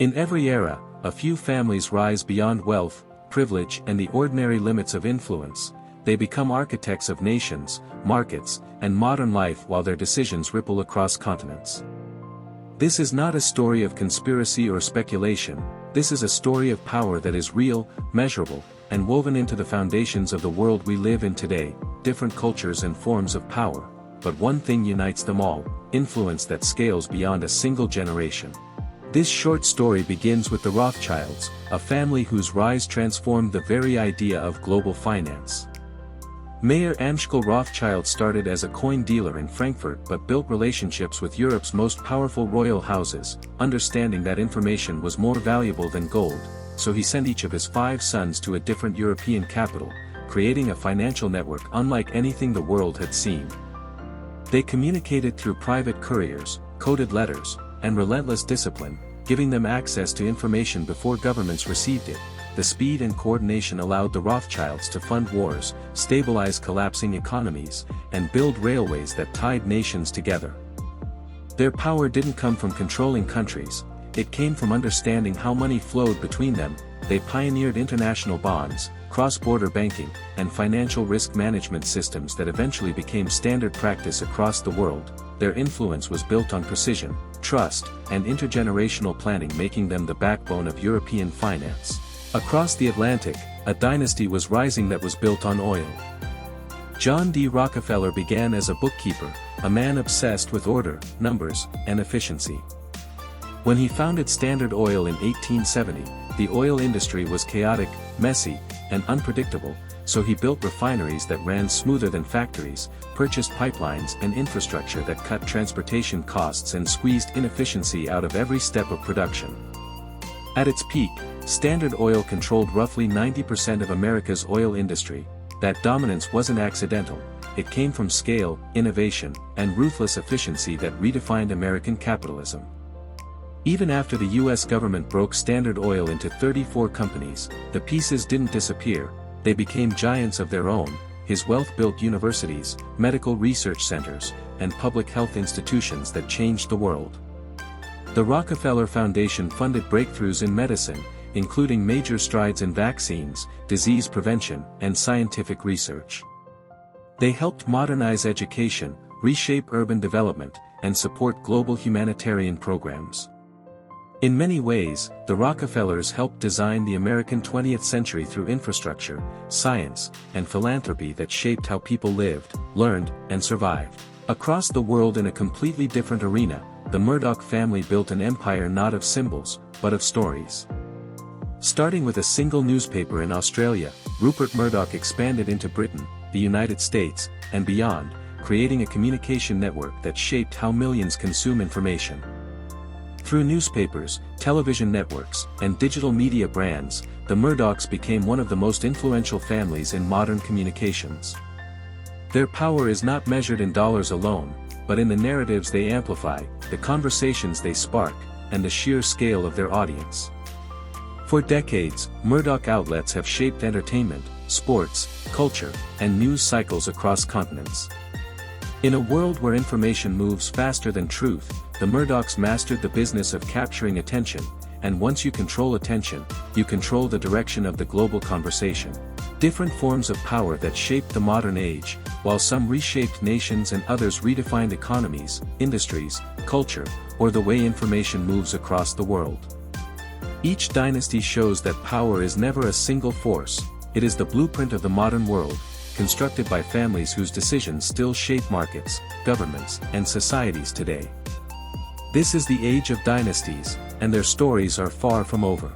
In every era, a few families rise beyond wealth, privilege and the ordinary limits of influence. They become architects of nations, markets, and modern life while their decisions ripple across continents. This is not a story of conspiracy or speculation, this is a story of power that is real, measurable, and woven into the foundations of the world we live in today, different cultures and forms of power, but one thing unites them all, influence that scales beyond a single generation. This short story begins with the Rothschilds, a family whose rise transformed the very idea of global finance. Mayer Amschel Rothschild started as a coin dealer in Frankfurt but built relationships with Europe's most powerful royal houses, understanding that information was more valuable than gold, so he sent each of his 5 sons to a different European capital, creating a financial network unlike anything the world had seen. They communicated through private couriers, coded letters, and relentless discipline, giving them access to information before governments received it. The speed and coordination allowed the Rothschilds to fund wars, stabilize collapsing economies, and build railways that tied nations together. Their power didn't come from controlling countries, it came from understanding how money flowed between them. They pioneered international bonds, cross-border banking, and financial risk management systems that eventually became standard practice across the world. Their influence was built on precision, trust, and intergenerational planning, making them the backbone of European finance. Across the Atlantic, a dynasty was rising that was built on oil. John D. Rockefeller began as a bookkeeper, a man obsessed with order, numbers, and efficiency. When he founded Standard Oil in 1870, the oil industry was chaotic, messy, and unpredictable, so he built refineries that ran smoother than factories, purchased pipelines and infrastructure that cut transportation costs and squeezed inefficiency out of every step of production. At its peak, Standard Oil controlled roughly 90% of America's oil industry. That dominance wasn't accidental, it came from scale, innovation, and ruthless efficiency that redefined American capitalism. Even after the US government broke Standard Oil into 34 companies, the pieces didn't disappear, they became giants of their own. His wealth built universities, medical research centers, and public health institutions that changed the world. The Rockefeller Foundation funded breakthroughs in medicine, including major strides in vaccines, disease prevention, and scientific research. They helped modernize education, reshape urban development, and support global humanitarian programs. In many ways, the Rockefellers helped design the American 20th century through infrastructure, science, and philanthropy that shaped how people lived, learned, and survived. Across the world in a completely different arena, the Murdoch family built an empire not of symbols, but of stories. Starting with a single newspaper in Australia, Rupert Murdoch expanded into Britain, the United States, and beyond, creating a communication network that shaped how millions consume information. Through newspapers, television networks, and digital media brands, the Murdochs became one of the most influential families in modern communications. Their power is not measured in dollars alone, but in the narratives they amplify, the conversations they spark, and the sheer scale of their audience. For decades, Murdoch outlets have shaped entertainment, sports, culture, and news cycles across continents. In a world where information moves faster than truth, the Murdochs mastered the business of capturing attention, and once you control attention, you control the direction of the global conversation. Different forms of power that shaped the modern age, while some reshaped nations and others redefined economies, industries, culture, or the way information moves across the world. Each dynasty shows that power is never a single force, it is the blueprint of the modern world, constructed by families whose decisions still shape markets, governments, and societies today. This is the age of dynasties, and their stories are far from over.